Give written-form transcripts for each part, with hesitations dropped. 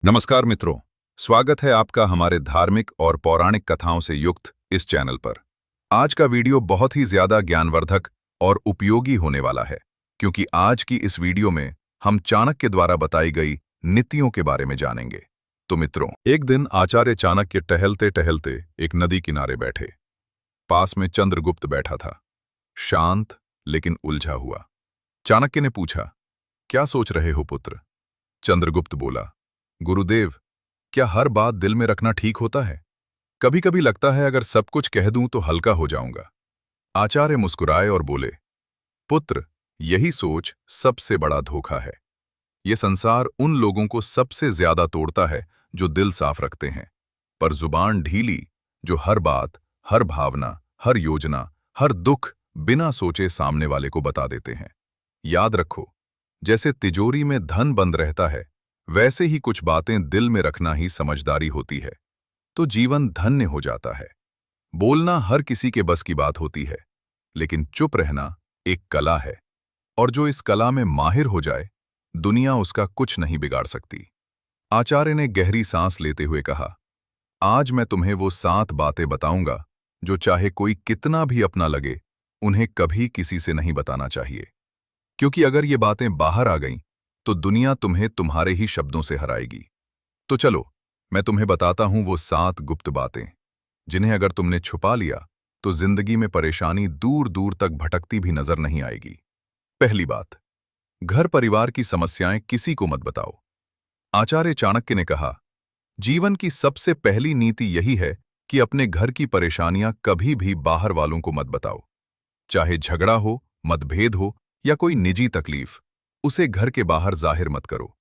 नमस्कार मित्रों, स्वागत है आपका हमारे धार्मिक और पौराणिक कथाओं से युक्त इस चैनल पर। आज का वीडियो बहुत ही ज्यादा ज्ञानवर्धक और उपयोगी होने वाला है, क्योंकि आज की इस वीडियो में हम चाणक्य द्वारा बताई गई नीतियों के बारे में जानेंगे। तो मित्रों, एक दिन आचार्य चाणक्य टहलते टहलते एक नदी किनारे बैठे। पास में चंद्रगुप्त बैठा था, शांत लेकिन उलझा हुआ। चाणक्य ने पूछा, क्या सोच रहे हो पुत्र? चंद्रगुप्त बोला, गुरुदेव, क्या हर बात दिल में रखना ठीक होता है? कभी कभी लगता है अगर सब कुछ कह दूं तो हल्का हो जाऊंगा। आचार्य मुस्कुराए और बोले, पुत्र, यही सोच सबसे बड़ा धोखा है। यह संसार उन लोगों को सबसे ज्यादा तोड़ता है जो दिल साफ रखते हैं, पर जुबान ढीली, जो हर बात, हर भावना, हर योजना, हर दुख बिना सोचे सामने वाले को बता देते हैं। याद रखो, जैसे तिजोरी में धन बंद रहता है, वैसे ही कुछ बातें दिल में रखना ही समझदारी होती है, तो जीवन धन्य हो जाता है। बोलना हर किसी के बस की बात होती है, लेकिन चुप रहना एक कला है, और जो इस कला में माहिर हो जाए, दुनिया उसका कुछ नहीं बिगाड़ सकती। आचार्य ने गहरी सांस लेते हुए कहा, आज मैं तुम्हें वो 7 बातें बताऊंगा जो चाहे कोई कितना भी अपना लगे, उन्हें कभी किसी से नहीं बताना चाहिए, क्योंकि अगर ये बातें बाहर आ गईं तो दुनिया तुम्हें तुम्हारे ही शब्दों से हराएगी। तो चलो, मैं तुम्हें बताता हूं वो 7 गुप्त बातें, जिन्हें अगर तुमने छुपा लिया तो जिंदगी में परेशानी दूर दूर तक भटकती भी नजर नहीं आएगी। पहली बात, घर परिवार की समस्याएं किसी को मत बताओ। आचार्य चाणक्य ने कहा, जीवन की सबसे पहली नीति यही है कि अपने घर की परेशानियां कभी भी बाहर वालों को मत बताओ। चाहे झगड़ा हो, मतभेद हो या कोई निजी तकलीफ, उसे घर के बाहर जाहिर मत करो।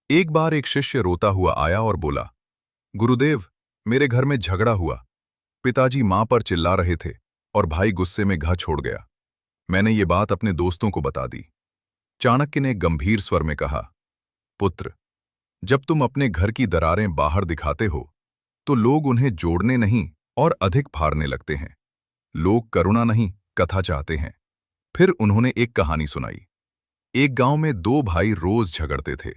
एक बार एक शिष्य रोता हुआ आया और बोला, गुरुदेव, मेरे घर में झगड़ा हुआ। पिताजी मां पर चिल्ला रहे थे और भाई गुस्से में घर छोड़ गया। मैंने ये बात अपने दोस्तों को बता दी। चाणक्य ने गंभीर स्वर में कहा, पुत्र, जब तुम अपने घर की दरारें बाहर दिखाते हो, तो लोग उन्हें जोड़ने नहीं और अधिक फाड़ने लगते हैं। लोग करुणा नहीं, कथा चाहते हैं। फिर उन्होंने एक कहानी सुनाई। एक गांव में 2 भाई रोज झगड़ते थे।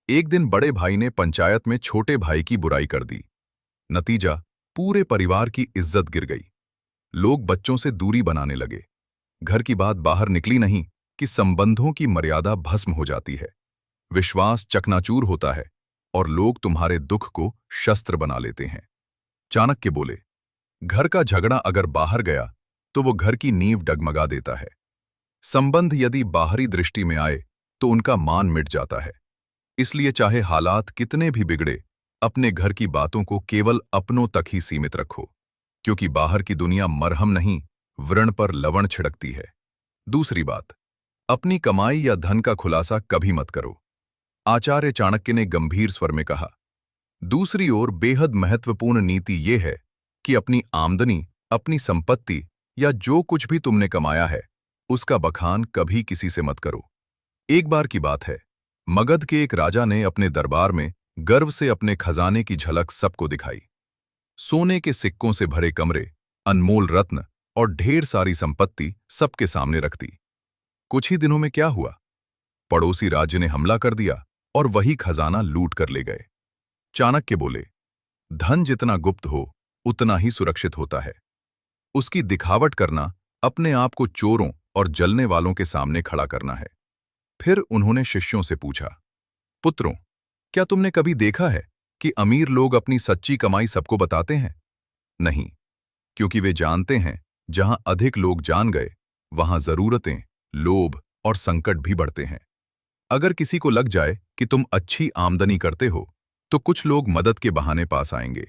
एक दिन बड़े भाई ने पंचायत में छोटे भाई की बुराई कर दी। नतीजा, पूरे परिवार की इज्जत गिर गई। लोग बच्चों से दूरी बनाने लगे। घर की बात बाहर निकली नहीं कि संबंधों की मर्यादा भस्म हो जाती है। विश्वास चकनाचूर होता है और लोग तुम्हारे दुख को शस्त्र बना लेते हैं। चाणक्य बोले, घर का झगड़ा अगर बाहर गया तो वो घर की नींव डगमगा देता है। संबंध यदि बाहरी दृष्टि में आए तो उनका मान मिट जाता है। इसलिए चाहे हालात कितने भी बिगड़े, अपने घर की बातों को केवल अपनों तक ही सीमित रखो, क्योंकि बाहर की दुनिया मरहम नहीं, व्रण पर लवण छिड़कती है। दूसरी बात, अपनी कमाई या धन का खुलासा कभी मत करो। आचार्य चाणक्य ने गंभीर स्वर में कहा, दूसरी ओर बेहद महत्वपूर्ण नीति ये है कि अपनी आमदनी, अपनी संपत्ति या जो कुछ भी तुमने कमाया है, उसका बखान कभी किसी से मत करो। एक बार की बात है, मगध के एक राजा ने अपने दरबार में गर्व से अपने खजाने की झलक सबको दिखाई। सोने के सिक्कों से भरे कमरे, अनमोल रत्न और ढेर सारी संपत्ति सबके सामने रख दी। कुछ ही दिनों में क्या हुआ? पड़ोसी राज्य ने हमला कर दिया और वही खजाना लूट कर ले गए। चाणक्य बोले, धन जितना गुप्त हो, उतना ही सुरक्षित होता है। उसकी दिखावट करना अपने आप को चोरों और जलने वालों के सामने खड़ा करना है। फिर उन्होंने शिष्यों से पूछा, पुत्रों, क्या तुमने कभी देखा है कि अमीर लोग अपनी सच्ची कमाई सबको बताते हैं? नहीं, क्योंकि वे जानते हैं जहां अधिक लोग जान गए, वहां जरूरतें, लोभ और संकट भी बढ़ते हैं। अगर किसी को लग जाए कि तुम अच्छी आमदनी करते हो, तो कुछ लोग मदद के बहाने पास आएंगे,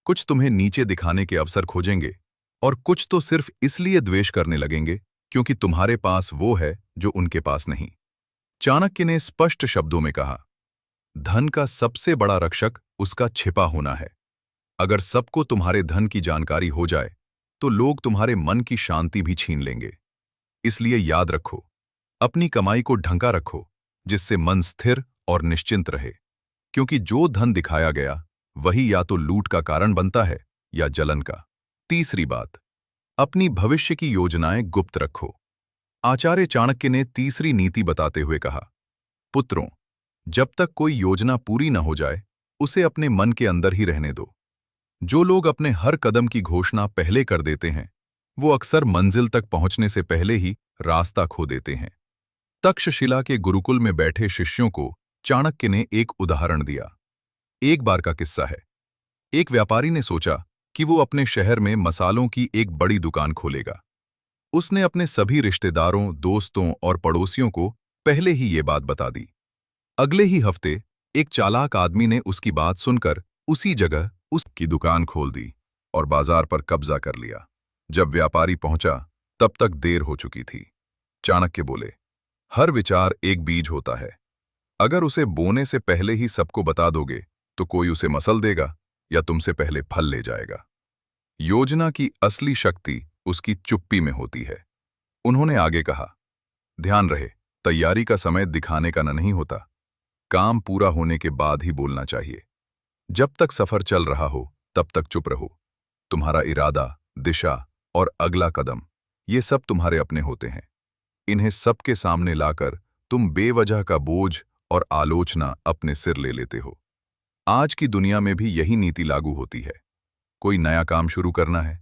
कुछ तुम्हें नीचे दिखाने के अवसर खोजेंगे, और कुछ तो सिर्फ इसलिए द्वेष करने लगेंगे क्योंकि तुम्हारे पास वो है जो उनके पास नहीं। चाणक्य ने स्पष्ट शब्दों में कहा, धन का सबसे बड़ा रक्षक उसका छिपा होना है। अगर सबको तुम्हारे धन की जानकारी हो जाए, तो लोग तुम्हारे मन की शांति भी छीन लेंगे। इसलिए याद रखो, अपनी कमाई को ढंका रखो, जिससे मन स्थिर और निश्चिंत रहे, क्योंकि जो धन दिखाया गया वही या तो लूट का कारण बनता है या जलन का। तीसरी बात, अपनी भविष्य की योजनाएं गुप्त रखो। आचार्य चाणक्य ने तीसरी नीति बताते हुए कहा, पुत्रों, जब तक कोई योजना पूरी न हो जाए, उसे अपने मन के अंदर ही रहने दो। जो लोग अपने हर कदम की घोषणा पहले कर देते हैं, वो अक्सर मंजिल तक पहुंचने से पहले ही रास्ता खो देते हैं। तक्षशिला के गुरुकुल में बैठे शिष्यों को चाणक्य ने एक उदाहरण दिया। एक बार का किस्सा है। एक व्यापारी ने सोचा कि वो अपने शहर में मसालों की एक बड़ी दुकान खोलेगा। उसने अपने सभी रिश्तेदारों, दोस्तों और पड़ोसियों को पहले ही ये बात बता दी। अगले ही हफ्ते एक चालाक आदमी ने उसकी बात सुनकर उसी जगह उसकी दुकान खोल दी और बाजार पर कब्जा कर लिया। जब व्यापारी पहुंचा, तब तक देर हो चुकी थी। चाणक्य बोले, हर विचार एक बीज होता है। अगर उसे बोने से पहले ही सबको बता दोगे, तो कोई उसे मसल देगा या तुमसे पहले फल ले जाएगा। योजना की असली शक्ति उसकी चुप्पी में होती है। उन्होंने आगे कहा, ध्यान रहे, तैयारी का समय दिखाने का नहीं होता। काम पूरा होने के बाद ही बोलना चाहिए। जब तक सफर चल रहा हो, तब तक चुप रहो। तुम्हारा इरादा, दिशा और अगला कदम, ये सब तुम्हारे अपने होते हैं। इन्हें सबके सामने लाकर तुम बेवजह का बोझ और आलोचना अपने सिर ले लेते हो। आज की दुनिया में भी यही नीति लागू होती है। कोई नया काम शुरू करना है,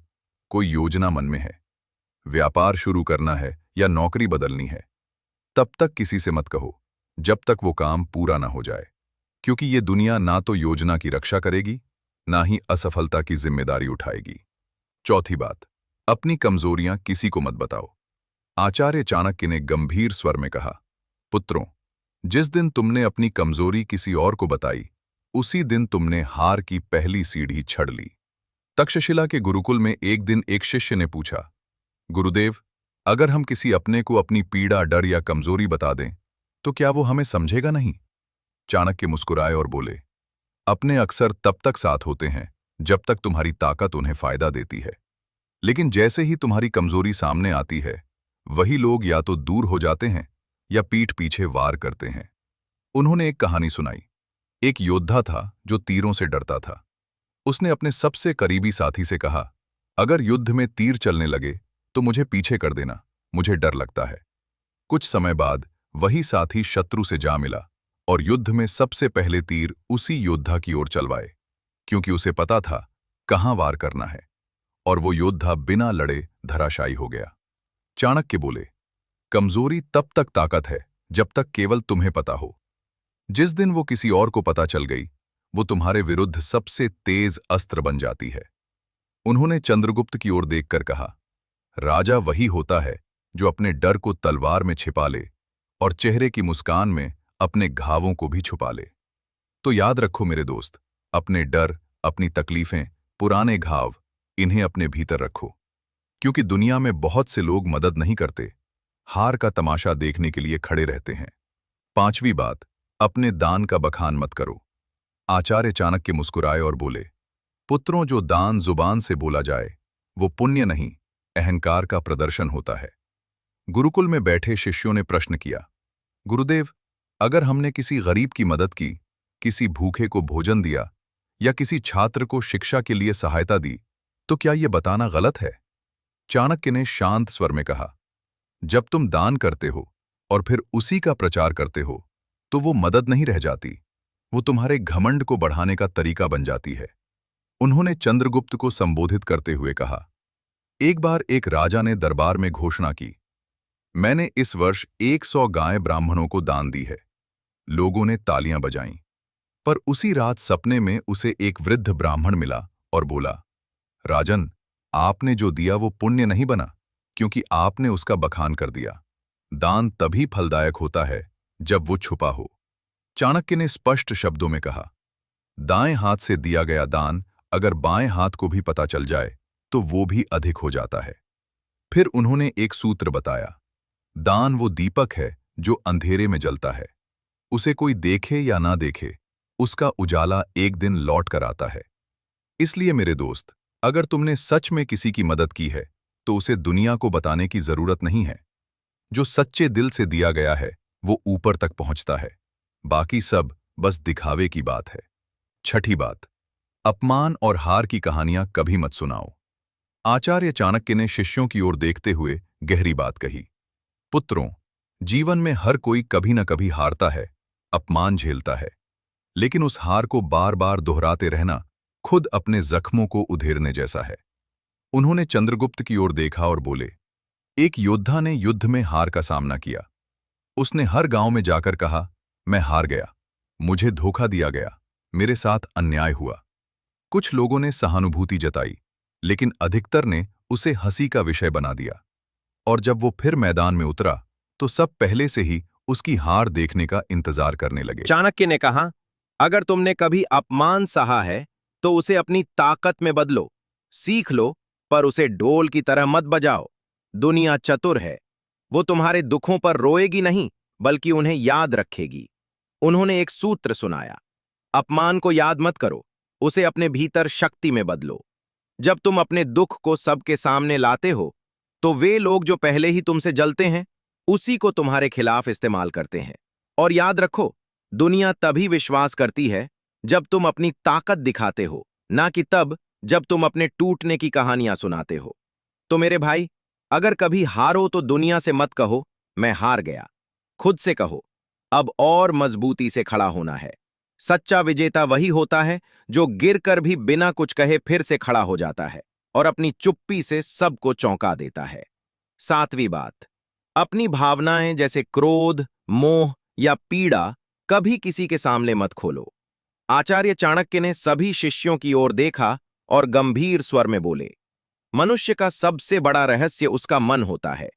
कोई योजना मन में है, व्यापार शुरू करना है या नौकरी बदलनी है, तब तक किसी से मत कहो जब तक वो काम पूरा ना हो जाए, क्योंकि ये दुनिया ना तो योजना की रक्षा करेगी, ना ही असफलता की जिम्मेदारी उठाएगी। चौथी बात, अपनी कमजोरियां किसी को मत बताओ। आचार्य चाणक्य ने गंभीर स्वर में कहा, पुत्रों, जिस दिन तुमने अपनी कमजोरी किसी और को बताई, उसी दिन तुमने हार की पहली सीढ़ी चढ़ ली। तक्षशिला के गुरुकुल में एक दिन एक शिष्य ने पूछा, गुरुदेव, अगर हम किसी अपने को अपनी पीड़ा, डर या कमजोरी बता दें, तो क्या वो हमें समझेगा नहीं? चाणक्य मुस्कुराए और बोले, अपने अक्सर तब तक साथ होते हैं जब तक तुम्हारी ताकत उन्हें फायदा देती है। लेकिन जैसे ही तुम्हारी कमजोरी सामने आती है, वही लोग या तो दूर हो जाते हैं या पीठ पीछे वार करते हैं। उन्होंने एक कहानी सुनाई। एक योद्धा था जो तीरों से डरता था। उसने अपने सबसे करीबी साथी से कहा, अगर युद्ध में तीर चलने लगे तो मुझे पीछे कर देना, मुझे डर लगता है। कुछ समय बाद वही साथी शत्रु से जा मिला और युद्ध में सबसे पहले तीर उसी योद्धा की ओर चलवाए, क्योंकि उसे पता था कहां वार करना है, और वो योद्धा बिना लड़े धराशायी हो गया। चाणक्य बोले, कमजोरी तब तक ताकत है जब तक केवल तुम्हें पता हो। जिस दिन वो किसी और को पता चल गई, वो तुम्हारे विरुद्ध सबसे तेज अस्त्र बन जाती है। उन्होंने चंद्रगुप्त की ओर देखकर कहा, राजा वही होता है जो अपने डर को तलवार में छिपा ले और चेहरे की मुस्कान में अपने घावों को भी छुपा ले। तो याद रखो मेरे दोस्त, अपने डर, अपनी तकलीफें, पुराने घाव, इन्हें अपने भीतर रखो, क्योंकि दुनिया में बहुत से लोग मदद नहीं करते, हार का तमाशा देखने के लिए खड़े रहते हैं। पांचवी बात, अपने दान का बखान मत करो। आचार्य चाणक्य मुस्कुराए और बोले, पुत्रों, जो दान जुबान से बोला जाए वो पुण्य नहीं, अहंकार का प्रदर्शन होता है। गुरुकुल में बैठे शिष्यों ने प्रश्न किया, गुरुदेव, अगर हमने किसी गरीब की मदद की, किसी भूखे को भोजन दिया या किसी छात्र को शिक्षा के लिए सहायता दी, तो क्या यह बताना गलत है? चाणक्य ने शांत स्वर में कहा, जब तुम दान करते हो और फिर उसी का प्रचार करते हो, तो वो मदद नहीं रह जाती, वो तुम्हारे घमंड को बढ़ाने का तरीका बन जाती है। उन्होंने चंद्रगुप्त को संबोधित करते हुए कहा, एक बार एक राजा ने दरबार में घोषणा की, मैंने इस वर्ष 100 गायें ब्राह्मणों को दान दी है। लोगों ने तालियां बजाईं। पर उसी रात सपने में उसे एक वृद्ध ब्राह्मण मिला और बोला, राजन, आपने जो दिया वो पुण्य नहीं बना, क्योंकि आपने उसका बखान कर दिया। दान तभी फलदायक होता है जब वो छुपा हो। चाणक्य ने स्पष्ट शब्दों में कहा, दाएं हाथ से दिया गया दान अगर बाएं हाथ को भी पता चल जाए तो वो भी अधिक हो जाता है। फिर उन्होंने एक सूत्र बताया, दान वो दीपक है जो अंधेरे में जलता है। उसे कोई देखे या ना देखे, उसका उजाला एक दिन लौट कर आता है। इसलिए मेरे दोस्त, अगर तुमने सच में किसी की मदद की है, तो उसे दुनिया को बताने की जरूरत नहीं है। जो सच्चे दिल से दिया गया है वो ऊपर तक पहुंचता है, बाकी सब बस दिखावे की बात है। छठी बात, अपमान और हार की कहानियां कभी मत सुनाओ। आचार्य चाणक्य ने शिष्यों की ओर देखते हुए गहरी बात कही, पुत्रों, जीवन में हर कोई कभी न कभी हारता है, अपमान झेलता है। लेकिन उस हार को बार बार दोहराते रहना खुद अपने जख्मों को उधेड़ने जैसा है। उन्होंने चंद्रगुप्त की ओर देखा और बोले, एक योद्धा ने युद्ध में हार का सामना किया। उसने हर गांव में जाकर कहा, मैं हार गया, मुझे धोखा दिया गया, मेरे साथ अन्याय हुआ। कुछ लोगों ने सहानुभूति जताई, लेकिन अधिकतर ने उसे हंसी का विषय बना दिया। और जब वो फिर मैदान में उतरा तो सब पहले से ही उसकी हार देखने का इंतजार करने लगे। चाणक्य ने कहा, अगर तुमने कभी अपमान सहा है तो उसे अपनी ताकत में बदलो। सीख लो, पर उसे ढोल की तरह मत बजाओ। दुनिया चतुर है, वो तुम्हारे दुखों पर रोएगी नहीं, बल्कि उन्हें याद रखेगी। उन्होंने एक सूत्र सुनाया, अपमान को याद मत करो, उसे अपने भीतर शक्ति में बदलो। जब तुम अपने दुख को सबके सामने लाते हो, तो वे लोग जो पहले ही तुमसे जलते हैं, उसी को तुम्हारे खिलाफ इस्तेमाल करते हैं। और याद रखो, दुनिया तभी विश्वास करती है जब तुम अपनी ताकत दिखाते हो, ना कि तब जब तुम अपने टूटने की कहानियां सुनाते हो। तो मेरे भाई, अगर कभी हारो तो दुनिया से मत कहो मैं हार गया। खुद से कहो, अब और मजबूती से खड़ा होना है। सच्चा विजेता वही होता है जो गिरकर भी बिना कुछ कहे फिर से खड़ा हो जाता है और अपनी चुप्पी से सबको चौंका देता है। सातवीं बात, अपनी भावनाएं जैसे क्रोध, मोह या पीड़ा कभी किसी के सामने मत खोलो। आचार्य चाणक्य ने सभी शिष्यों की ओर देखा और गंभीर स्वर में बोले, मनुष्य का सबसे बड़ा रहस्य उसका मन होता है,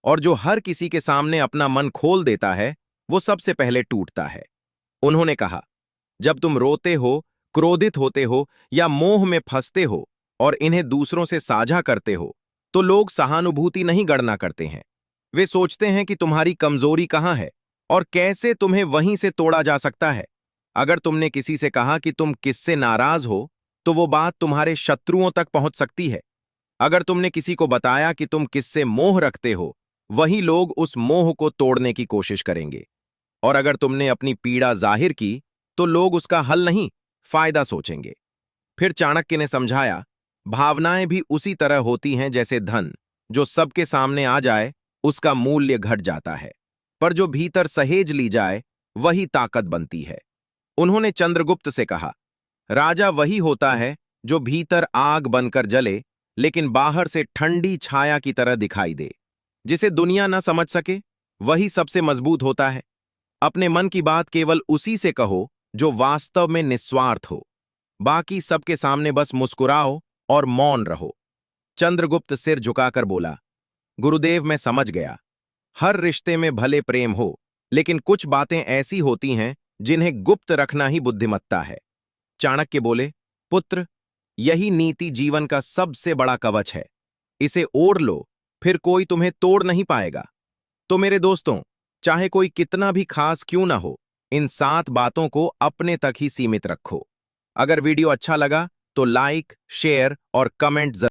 और जो हर किसी के सामने अपना मन खोल देता है वो सबसे पहले टूटता है। उन्होंने कहा, जब तुम रोते हो, क्रोधित होते हो या मोह में फंसते हो और इन्हें दूसरों से साझा करते हो, तो लोग सहानुभूति नहीं गणना करते हैं। वे सोचते हैं कि तुम्हारी कमजोरी कहाँ है और कैसे तुम्हें वहीं से तोड़ा जा सकता है। अगर तुमने किसी से कहा कि तुम किससे नाराज हो, तो वो बात तुम्हारे शत्रुओं तक पहुंच सकती है। अगर तुमने किसी को बताया कि तुम किससे मोह रखते हो, वही लोग उस मोह को तोड़ने की कोशिश करेंगे। और अगर तुमने अपनी पीड़ा जाहिर की, तो लोग उसका हल नहीं, फायदा सोचेंगे। फिर चाणक्य ने समझाया, भावनाएं भी उसी तरह होती हैं जैसे धन, जो सबके सामने आ जाए उसका मूल्य घट जाता है, पर जो भीतर सहेज ली जाए वही ताकत बनती है। उन्होंने चंद्रगुप्त से कहा, राजा वही होता है जो भीतर आग बनकर जले, लेकिन बाहर से ठंडी छाया की तरह दिखाई दे। जिसे दुनिया न समझ सके वही सबसे मजबूत होता है। अपने मन की बात केवल उसी से कहो जो वास्तव में निस्वार्थ हो। बाकी सबके सामने बस मुस्कुराओ और मौन रहो। चंद्रगुप्त सिर झुकाकर बोला, गुरुदेव मैं समझ गया। हर रिश्ते में भले प्रेम हो, लेकिन कुछ बातें ऐसी होती हैं जिन्हें गुप्त रखना ही बुद्धिमत्ता है। चाणक्य बोले, पुत्र, यही नीति जीवन का सबसे बड़ा कवच है। इसे ओढ़ लो, फिर कोई तुम्हें तोड़ नहीं पाएगा। तो मेरे दोस्तों, चाहे कोई कितना भी खास क्यों ना हो, इन 7 बातों को अपने तक ही सीमित रखो। अगर वीडियो अच्छा लगा तो लाइक, शेयर और कमेंट जरूर